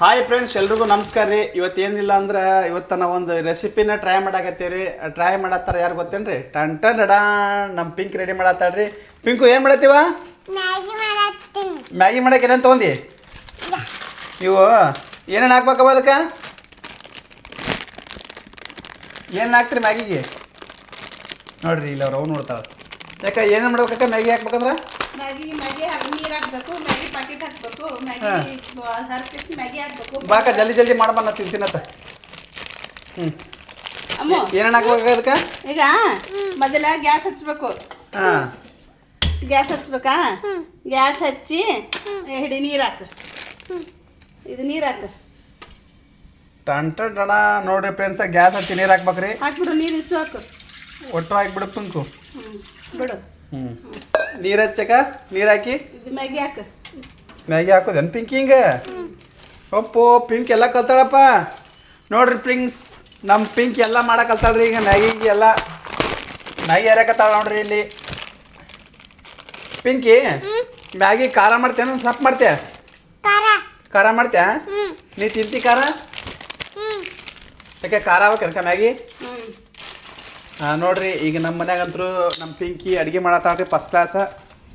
Hi friends, ಎಲ್ರಿಗೂ ನಮಸ್ಕಾರ ರೀ. ಇವತ್ತೇನಿಲ್ಲ ಅಂದ್ರೆ ಇವತ್ತು ನಾವು ಒಂದು ರೆಸಿಪಿನ ಟ್ರೈ ಮಾಡಾಕತ್ತೀವಿ ರೀ. ಟ್ರೈ ಮಾಡತ್ತಾರ ಯಾರು ಗೊತ್ತೇನ್ರಿ? ಟನ್ ಟನ್ ಡಡಾ ನಮ್ಮ ಪಿಂಕ್ ರೆಡಿ ಮಾಡತ್ತಾಳ್ರಿ. ಪಿಂಕು ಏನು ಮಾಡತ್ತೀವ? ಮ್ಯಾಗಿ ಮಾಡಕ್ಕೆ ಏನೇನು ತೊಗೊಂಡು ಇವು ಏನೇನು ಹಾಕ್ಬೇಕವ? ಅದಕ್ಕೆ ಏನು ಹಾಕ್ತೀರಿ ಮ್ಯಾಗಿಗೆ? ನೋಡ್ರಿ ಇಲ್ಲಿ ಅವ್ರು ಅವು ನೋಡ್ತಾಳೆ. ಯಾಕೆ ಏನೇನು ಮಾಡ್ಬೇಕಕ್ಕ ಮ್ಯಾಗಿ ಹಾಕ್ಬೇಕಂದ್ರೆ? ಮ್ಯಾಗಿ ನೀರು ಹಾಕ್ಬೇಕು, ಮ್ಯಾಗಿ ಪ್ಯಾಕೆಟ್ ಹಾಕ್ಬೇಕು, ಮ್ಯಾಗಿ ಹಾಕ್ಬೇಕು. ಬಾಕ ಜಲ್ದಿ ಮಾಡ್ಬಾನ ತಿನ್ನತ್ತ. ಏನೇನು ಹಾಕ್ಬೇಕು ಅದಕ್ಕೆ? ಈಗ ಮೊದಲ ಗ್ಯಾಸ್ ಹಚ್ಬೇಕು. ಹಾಂ, ಗ್ಯಾಸ್ ಹಚ್ಬೇಕಾ? ಗ್ಯಾಸ್ ಹಚ್ಚಿ ಹಿಡಿ ನೀರು ಹಾಕು. ಇದು ನೀರು ಹಾಕು. ಟನ್ ಟನ್ ಡಣ ನೋಡ್ರಿ ಫ್ರೆಂಡ್ಸ, ಗ್ಯಾಸ್ ಹಚ್ಚಿ ನೀರು ಹಾಕ್ಬೇಕ್ರಿ. ಹಾಕ್ಬಿಡು, ನೀರು ಇಷ್ಟು ಹಾಕು. ಒಟ್ಟು ಹಾಕ್ಬಿಡು ಪಿಂಕು. ಬಿಡು. ನೀರು ಹಚ್ಚಕ ನೀರು ಹಾಕಿ ಇದು ಮ್ಯಾಗಿ ಹಾಕು. ಮ್ಯಾಗಿ ಹಾಕೋದೇನು ಪಿಂಕ್? ಹಿಂಗೆ ಒಪ್ಪು ಪಿಂಕ್ ಎಲ್ಲ ಕಲ್ತಾಳಪ್ಪ. ನೋಡ್ರಿ ಪ್ರಿಂಗ್ಸ್, ನಮ್ಮ ಪಿಂಕ್ ಎಲ್ಲ ಮಾಡಕ್ಕೆ ಕಲ್ತಾಳ್ರಿ. ಈಗ ಮ್ಯಾಗಿಗೆ ಎಲ್ಲ ಮ್ಯಾಗಿ ಯಾರ್ಯಾಕತ್ತಾಳ ನೋಡ್ರಿ ಇಲ್ಲಿ. ಪಿಂಕಿ, ಮ್ಯಾಗಿ ಖಾರ ಮಾಡ್ತೇನೆ ಸಪ್ ಮಾಡ್ತೀಯ? ಖಾರ ಮಾಡ್ತೀಯ? ನೀ ತಿಂತಿ ಖಾರ? ಯಾಕೆ ಖಾರ ಆಗ್ಬೇಕನ್ಕ ಮ್ಯಾಗಿ? ನೋಡ್ರಿ ಈಗ ನಮ್ಮ ಮನ್ಯಾಗಂತರೂ ನಮ್ಮ ಪಿಂಕಿ ಅಡುಗೆ ಮಾಡತ್ತಾಳ್ರಿ ಫಸ್ಟ್ ಕ್ಲಾಸ.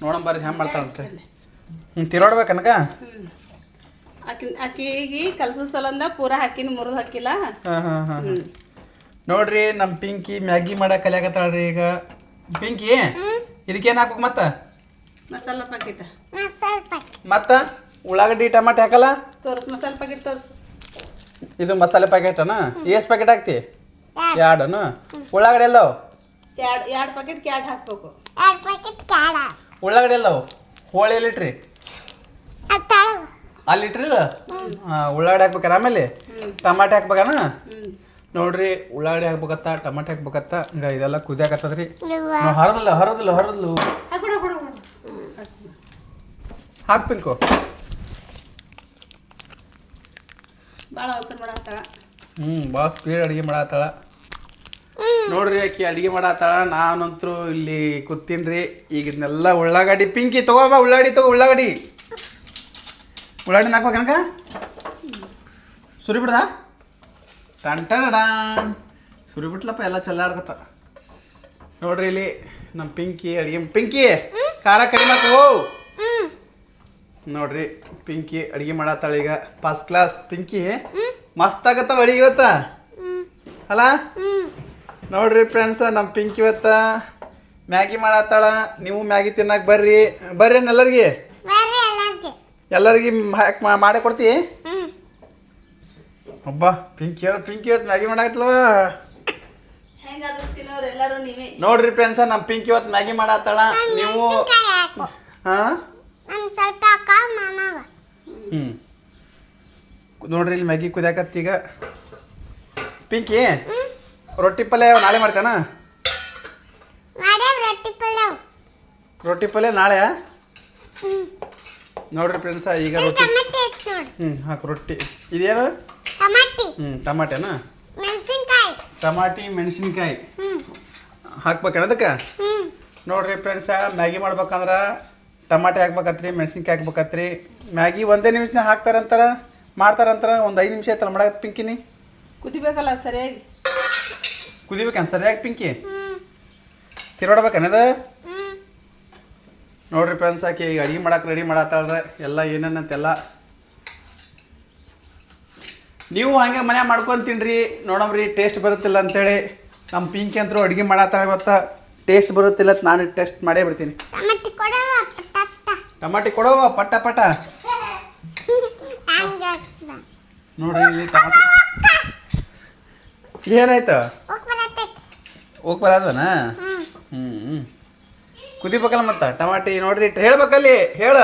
ನೋಡಂಬರ್ರಿ ಹೆಂಗೆ ಮಾಡ್ತಾಳಂತೆ. ತಿರೋಡ್ಬೇಕನಕ ಅಕ್ಕಿಗೆ ಕಲಸೋ ಸಲಂದ ಪೂರ ಹಾಕಿನ ಮುರಿದು ಹಾಕಿಲ್ಲ. ಹಾಂ. ನೋಡ್ರಿ ನಮ್ಮ ಪಿಂಕಿ ಮ್ಯಾಗಿ ಮಾಡಕ್ಕೆ ಕಲಿಯಾಕತ್ತಾಳ್ರಿ ಈಗ. ಪಿಂಕಿ, ಇದಕ್ಕೇನು ಹಾಕ್ಬೇಕು ಮತ್ತೆ? ಮಸಾಲ ಪ್ಯಾಕೆಟ್. ಮತ್ತೆ ಉಳ್ಳಾಗಡ್ಡಿ ಟಮಾಟೆ ಹಾಕಲ್ಲ? ತೋರಿಸು ಮಸಾಲ ಪ್ಯಾಕೆಟ್ ತೋರಿಸು. ಇದು ಮಸಾಲೆ ಪ್ಯಾಕೆಟನ? ಎಷ್ಟು ಪ್ಯಾಕೆಟ್ ಹಾಕ್ತಿ? ಎರಡನು? ಉಳ್ಳಾಗಡ್ಡಿ ಎಲ್ಲವು? ಎರಡು ಪ್ಯಾಕೆಟ್ ಕ್ಯಾಡ್ ಹಾಕ್ಬೇಕು. ಉಳ್ಳಾಗಡ್ಡಿ ಎಲ್ಲವು? ಹೋಳಿ ಎಲ್ಲಿಟ್ರಿ? ಅಲ್ಲಿಟ್ರಿ. ಹಾಂ, ಉಳ್ಳಾಗಡ್ಡಿ ಹಾಕ್ಬೇಕಾರ. ಆಮೇಲೆ ಟಮಾಟೆ ಹಾಕ್ಬೇಕನ? ನೋಡ್ರಿ ಉಳ್ಳಾಗಡ್ಡಿ ಹಾಕ್ಬೇಕತ್ತ, ಟಮಾಟೆ ಹಾಕ್ಬೇಕತ್ತ. ಹಿಂಗೆ ಇದೆಲ್ಲ ಕುದಿಯಾಕತ್ತದ್ರಿ. ಹರದಲ್ಲ ಹಾಕ್ ಪಿಂಕು. ಭಾಳ ಅವಸರ ಮಾಡತ್ತಾಳ. ಭಾಳ ಸ್ಪೀಡ್ ಅಡುಗೆ ಮಾಡತ್ತಾಳ ನೋಡ್ರಿ. ಆಕಿ ಅಡುಗೆ ಮಾಡತ್ತಾಳ, ನಾನಂತರೂ ಇಲ್ಲಿ ಕೂತೀನ್ರಿ. ಈಗ ಇದನ್ನೆಲ್ಲ ಉಳ್ಳಾಗಡ್ಡಿ ಪಿಂಕಿ ತಗೋಬಾ. ಉಳ್ಳಾಗಡ್ಡಿ ಹಾಕ್ಬೇಕನಕ? ಸುರಿ ಬಿಡ್ದ? ಟನ್ ಸುರಿ ಬಿಟ್ಲಪ್ಪ, ಎಲ್ಲ ಚೆಲ್ಲಾಡ್ಕತ್ತ. ನೋಡ್ರಿ ಇಲ್ಲಿ ನಮ್ಮ ಪಿಂಕಿ ಅಡುಗೆ. ಪಿಂಕಿ, ಖಾರ ಕಡಿಮೆ ಹಾಕು. ನೋಡ್ರಿ ಪಿಂಕಿ ಅಡುಗೆ ಮಾಡತ್ತಾಳ ಈಗ ಫಸ್ಟ್ ಕ್ಲಾಸ್. ಪಿಂಕಿ ಮಸ್ತ್ ಆಗತ್ತವ ಅಡುಗೆ ಇವತ್ತ ಅಲ್ಲ? ನೋಡ್ರಿ ಫ್ರೆಂಡ್ಸ, ನಮ್ಮ ಪಿಂಕಿ ಇವತ್ತ ಮ್ಯಾಗಿ ಮಾಡತ್ತಾಳ. ನೀವು ಮ್ಯಾಗಿ ತಿನ್ನಕ್ಕೆ ಬರ್ರಿ ಎಲ್ಲರಿಗೆ ಮಾಡೇ ಕೊಡ್ತಿ? ಒಬ್ಬ ಪಿಂಕಿ ಇವತ್ತು ಮ್ಯಾಗಿ ಮಾಡಾಕತ್ಲವ. ನೋಡ್ರಿ ಫ್ರೆಂಡ್ಸ, ನಮ್ಮ ಪಿಂಕಿ ಇವತ್ತು ಮ್ಯಾಗಿ ಮಾಡತ್ತಾಳ. ನೀವು ಹಾಂ ನೋಡ್ರಿ ಇಲ್ಲಿ ಮ್ಯಾಗಿ ಕುದಿಯಾಕತ್ತೀಗ. ಪಿಂಕಿ, ರೊಟ್ಟಿ ಪಲ್ಯ ನಾಳೆ ಮಾಡ್ತೇನ? ರೊಟ್ಟಿ ಪಲ್ಯ ನಾಳೆ? ನೋಡ್ರಿ ಫ್ರೆಂಡ್ಸ, ಈಗ ರೊಟ್ಟಿ ಹಾಕು. ರೊಟ್ಟಿ ಇದೇನು? ಟಮಾಟೆನಾ? ಟಮಾಟಿ ಮೆಣಸಿನ್ಕಾಯಿ ಹಾಕ್ಬೇಕೇನ ಅದಕ್ಕೆ? ನೋಡ್ರಿ ಫ್ರೆಂಡ್ಸ, ಮ್ಯಾಗಿ ಮಾಡ್ಬೇಕಂದ್ರೆ ಟಮಾಟೆ ಹಾಕ್ಬೇಕತ್ರಿ, ಮೆಣಸಿನ್ಕಾಯಿ ಹಾಕ್ಬೇಕತ್ರಿ. ಮ್ಯಾಗಿ ಒಂದೇ ನಿಮಿಷನಾಗ ಮಾಡ್ತಾರಂತಾರ. ಒಂದು 5 ನಿಮಿಷ ಆಯ್ತಲ್ಲ ಮಾಡಕ್ಕೆ ಪಿಂಕಿನಿ. ಕುದಿಬೇಕಲ್ಲ ಸರಿಯಾಗಿ. ಕುದಿಬೇಕಂತ ಸರಿಯಾಗಿ ಪಿಂಕಿ? ತಿರೋಡ್ಬೇಕನ್ನದ? ನೋಡ್ರಿ ಫ್ರೆಂಡ್ಸ್, ಆಕಿ ಈಗ ಅಡುಗೆ ಮಾಡಕ್ಕೆ ರೆಡಿ ಮಾಡತ್ತಾಳ್ರೆ. ಎಲ್ಲ ಏನೇನಂತೆಲ್ಲ ನೀವು ಹಂಗೆ ಮನ್ಯಾಗ ಮಾಡ್ಕೊಂಡು ತಿನ್ರಿ. ನೋಡಮ್ರಿ ಟೇಸ್ಟ್ ಬರುತ್ತಿಲ್ಲ ಅಂತೇಳಿ. ನಮ್ಮ ಪಿಂಕಿ ಅಂತರೂ ಅಡುಗೆ ಮಾಡತ್ತಾಳ ಇವತ್ತು. ಟೇಸ್ಟ್ ಬರುತ್ತಿಲ್ಲ ಅಂತ ನಾನು ಟೆಸ್ಟ್ ಮಾಡೇ ಬಿಡ್ತೀನಿ. ಟಮಾಟಿ ಕೊಡವ ಪಟ್ಟ. ನೋಡ್ರಿ ಇಲ್ಲಿ ಟಮಾಟಿ ಏನಾಯ್ತು? ಹೋಗಿ ಬರದನ? ಕುದಿಬೇಕಲ್ಲ ಮತ್ತೆ ಟಮಾಟಿ. ನೋಡ್ರಿ ಹೇಳ್ಬೇಕಲ್ಲಿ ಹೇಳ.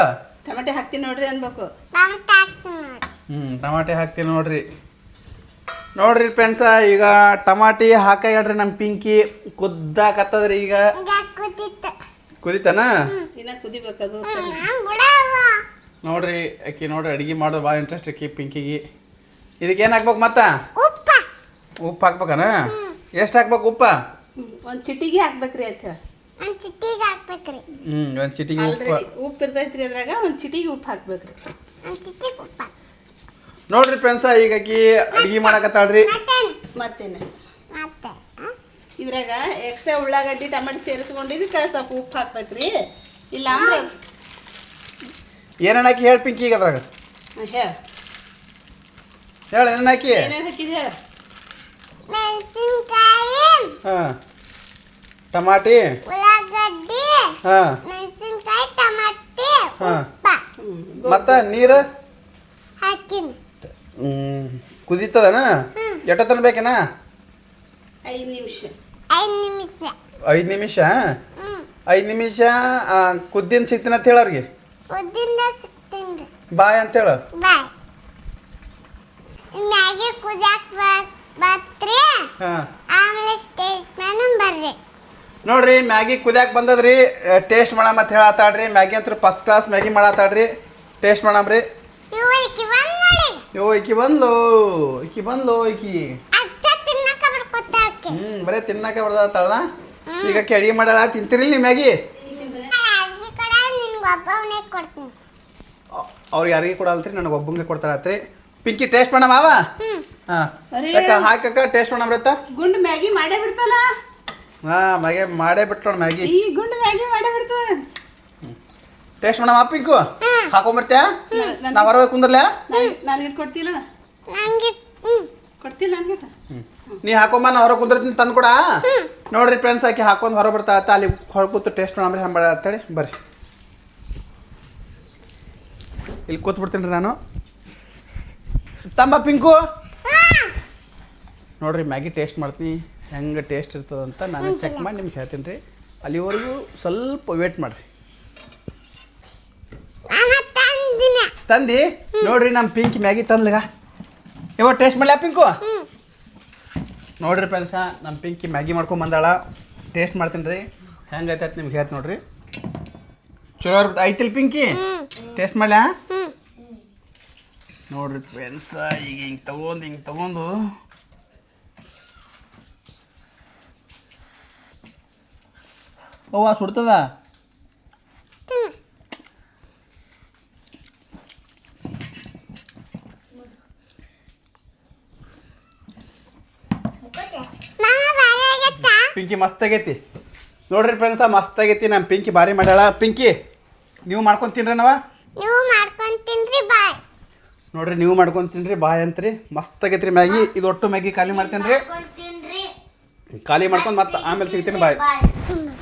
ಟಮಾಟೆ ಹಾಕ್ತೀನಿ ನೋಡ್ರಿ ಅನ್ಬೇಕು. ಟಮಾಟಿ ಹಾಕ್ತೀನಿ ನೋಡ್ರಿ ಫ್ರೆಂಡ್ಸ. ಈಗ ಟಮಾಟಿ ಹಾಕ ಹೇಳ್ರಿ. ನಮ್ಮ ಪಿಂಕಿ ಕುದ್ದಾಕತ್ತದ್ರಿ ಈಗ. ಕುದಿತಾನ? ಇನ್ನ ಕುದಿಬೇಕದು. ನೋಡ್ರಿ ಆಕಿ ನೋಡ್ರಿ ಅಡುಗೆ ಮಾಡೋದು ಭಾಳ ಇಂಟ್ರೆಸ್ಟ್ ಆಕಿ ಪಿಂಕಿಗೆ. ಇದಕ್ಕೆ ಏನು ಹಾಕ್ಬೇಕು ಮತ್ತೆ? ಉಪ್ಪು ಹಾಕ್ಬೇಕನ? ಎಷ್ಟು ಹಾಕ್ಬೇಕು ಉಪ್ಪ? ಒಂದು ಚಿಟಿಗೆ ಹಾಕ್ಬೇಕ್ರಿ ಅಂತ ಹೇಳಿ. ಒಂದು ಚಿಟಿಗೆ ಹಾಕ್ಬೇಕ್ರಿ. ಒಂದು ಚಿಟಿಗೆ ಉಪ್ಪು. ಉಪ್ಪು ಇರ್ತೈತ್ರಿ ಅದ್ರಾಗ. ಒಂದು ಚಿಟಿಗೆ ಉಪ್ಪು ಹಾಕ್ಬೇಕ್ರಿ. ಒಂದು ಚಿಟಿಗೆ ಉಪ್ಪು. ನೋಡ್ರಿ ಫ್ರೆಂಡ್ಸ ಈಗ ಆಕಿ ಅಡಿಗೆ ಮಾಡಕತ್ತಾಳ್ರಿ. ಮತ್ತೇನೆ ಮತ್ತೆ ಇದ್ರಾಗ ಎಕ್ಸ್ಟ್ರಾ ಉಳ್ಳಾಗಡ್ಡಿ ಟಮಾಟಿ ಸೇರಿಸ್ಕೊಂಡು ಇದಕ್ಕೆ ಸ್ವಲ್ಪ ಉಪ್ಪು ಹಾಕ್ಬೇಕ್ರಿ. ಇಲ್ಲ ಅಂದ್ರೆ ಏನೇನು ಹಾಕಿ ಹೇಳಿ ಪಿಂಕಿ ಈಗ ಅದ್ರಾಗ ಹೇಳ ಏನೇನು ಹಾಕಿ. ಏನೇನು ಹಾಕಿದೆ ಹೇಳ. ಮೆಣಸಿನ್ಕಾಯಿ, ಹಾಂ ಟಮಾಟಿ, ಉಳ್ಳಾಗಡ್ಡಿ, ಹಾಂ ಮೆಣಸಿನ್ಕಾಯಿ, ಟಮಾಟಿ, ಹಾಂ ಉಪ್ಪ ಮತ್ತು ನೀರು ಹಾಕಿನಿ. ಕುದೀತದನ ಎಷ್ಟೊತ್ತನ ಬೇಕೇನ? 5 ನಿಮಿಷ 5 ನಿಮಿಷ. 5 ನಿಮಿಷ 5 ನಿಮಿಷ ಕುದ್ದಿನ ಸಿಗ್ತೀನಿ ಅಂತ ಹೇಳ ಅವ್ರಿಗೆ. ಉದ್ದಿಂದ ಸಿಗ್ತೀನಿ. ಬಾಯ್ ಅಂತೇಳು. ಬಾಯ್. ಮ್ಯಾಗಿ ಕುದಿಯಾಕ ಬತ್ರಿ, ಹಾಂ ಆಮೇಲೆ ಸ್ಟೇಜ್ ಮೇಲೆ ಬರ್ರಿ. ನೋಡ್ರಿ ಮ್ಯಾಗಿ ಕುದಿಯಾಕ ಬಂದದ್ರಿ. ಟೇಸ್ಟ್ ಮಾಡಮ್ಮ ಅಂತ ಹೇಳತ್ತಾಳ್ರಿ. ಮ್ಯಾಗಿ ಅಂತೂ ಫಸ್ಟ್ ಕ್ಲಾಸ್ ಮ್ಯಾಗಿ ಮಾಡತ್ತಾಳ್ರಿ. ಟೇಸ್ಟ್ ಮಾಡಮ್ರಿ. ಇವಳಿಗೆ ಬಂದ್ ನೋಡಿ. ಈಕಿ ಬಂದ್ಲು ಈಕಿ ಅಕ್ಕ ತಿನ್ನಕ ಬರ್ಕೊತಾಳ್ಕೆ. ಬರೀ ತಿನ್ನಕ ಬರ್ದಾತಾಳ. ಈಗ ಅಡಿಗೆ ಮಾಡಾಳ. ತಿಂತಿರಿ ನೀವು ಮ್ಯಾಗಿ? ಅಡ್ಗೆ ಕಡೆ ನಿನ್ಗೆ ಒಬ್ಬವನೇ ಕೊಡ್ತೀನಿ. ಅವ್ರಿಗೆ ಯಾರಿಗೆ ಕೊಡಲ್ತ್ರಿ, ನನಗೆ ಒಬ್ಬಂಗೆ ಕೊಡ್ತಾರತ್ರಿ. ಪಿಂಕಿ ಟೇಸ್ಟ್ ಮಾಡಮ್ಮ ಅವ. ಹಾಂ ಅರೇ. ಹಾಕಕ್ಕ ಟೇಸ್ಟ್ ಮಾಡಮ್ರತ್ತ. ಗುಂಡು ಮ್ಯಾಗಿ ಮಾಡೇ ಬಿಡ್ತಲ್ಲ. ಹಾಂ ಮ್ಯಾಗಿ ಮಾಡೇ ಬಿಟ್ಟೋಣ ಮ್ಯಾಗಿ. ಈ ಗುಂಡು ಮ್ಯಾಗಿ ಮಾಡೇ ಬಿಡ್ತವ. ಟೇಸ್ಟ್ ಮಾಡಮ್ಮ ಪಿಂಕು. ಹಾಕೊಂಬರ್ತ್ಯಾ? ನಾ ಹೊರಗೆ ಕುಂದ್ರಲ್ಲ. ನನಗೆ ಕೊಡ್ತಿಲ್ಲ. ನನಗೆ ಕೊಡ್ತಿಲ್ಲ ನನಗೆ. ನೀ ಹಾಕೊಂಬ, ನಾ ಹೊರಗೆ ಕುಂದಿರ್ತೀನಿ ತಂದು ಕೊಡ. ನೋಡ್ರಿ ಫ್ರೆಂಡ್ಸ್ ಆಕಿ ಹಾಕೊಂಡು ಹೊರ ಬರ್ತಾ ಅಲ್ಲಿ ಹೊರಗೆ ಕೂತು ಟೇಸ್ಟ್ ಮಾಡಮ್ರಿ ಹಂಬ ಅಂತೇಳಿ ಬರ್ರಿ. ಇಲ್ಲಿ ಕೂತ್ಬಿಡ್ತೀನಿ ರೀ ನಾನು. ತಂಬ ಪಿಂಕು. ನೋಡ್ರಿ ಮ್ಯಾಗಿ ಟೇಸ್ಟ್ ಮಾಡ್ತೀನಿ ಹೆಂಗೆ ಟೇಸ್ಟ್ ಇರ್ತದಂತ ನಾನು ಚೆಕ್ ಮಾಡಿ ನಿಮ್ಗೆ ಹೇಳ್ತೀನಿ ರೀ. ಅಲ್ಲಿವರೆಗೂ ಸ್ವಲ್ಪ ವೇಟ್ ಮಾಡಿರಿ. ತಂದು ನೋಡ್ರಿ ನಮ್ಮ ಪಿಂಕಿ ಮ್ಯಾಗಿ ತಂದ್ಲಗ ಇವಾಗ ಟೇಸ್ಟ್ ಮಾಡಲ ಪಿಂಕು. ನೋಡ್ರಿ ಫ್ರೆಂಡ್ಸ ನಮ್ಮ ಪಿಂಕಿ ಮ್ಯಾಗಿ ಮಾಡ್ಕೊಂಡು ಬಂದಾಳ. ಟೇಸ್ಟ್ ಮಾಡ್ತೀನಿ ರೀ ಹೆಂಗೈತೆ ಅಂತ ನಿಮ್ಗೆ ಹೇಳ್ತೀನಿ ನೋಡ್ರಿ. ಚಲೋ ಐತಿಲ್ ಪಿಂಕಿ? ಟೇಸ್ಟ್ ಮಾಡ್ಲಾ? ನೋಡ್ರಿ ಫ್ರೆಂಡ್ಸ ಈಗ ಹಿಂಗೆ ತಗೊಂಡು ಓ ಸುಡ್ತದ. ಪಿಂಕಿ ಮಸ್ತ್ ಆಗೈತಿ ನೋಡ್ರಿ ಫ್ರೆಂಡ್ಸ, ಮಸ್ತ್ ಆಗೈತಿ. ನಮ್ಮ ಪಿಂಕಿ ಭಾರಿ ಮಾಡ್ಯಾಳ. ಪಿಂಕಿ ನೀವು ಮಾಡ್ಕೊಂಡು ತಿನ್ರಿ ನಾವ. ನೀವು ಮಾಡ್ಕೊಂಡು ತಿನ್ರಿ ಬಾಯ್. ನೋಡ್ರಿ ನೀವು ಮಾಡ್ಕೊಂಡು ತಿನ್ರಿ ಬಾಯ್ ಅಂತ್ರಿ. ಮಸ್ತ್ ಆಗೈತ್ರಿ ಮ್ಯಾಗಿ. ಇದು ಒಟ್ಟು ಮ್ಯಾಗಿ ಖಾಲಿ ಮಾಡ್ತೀನಿ ರೀ. ಖಾಲಿ ಮಾಡ್ಕೊಂಡು ಮತ್ತೆ ಆಮೇಲೆ ಸಿಗ್ತೀನಿ ಬಾಯ್. ಸುಮ್ಮನೆ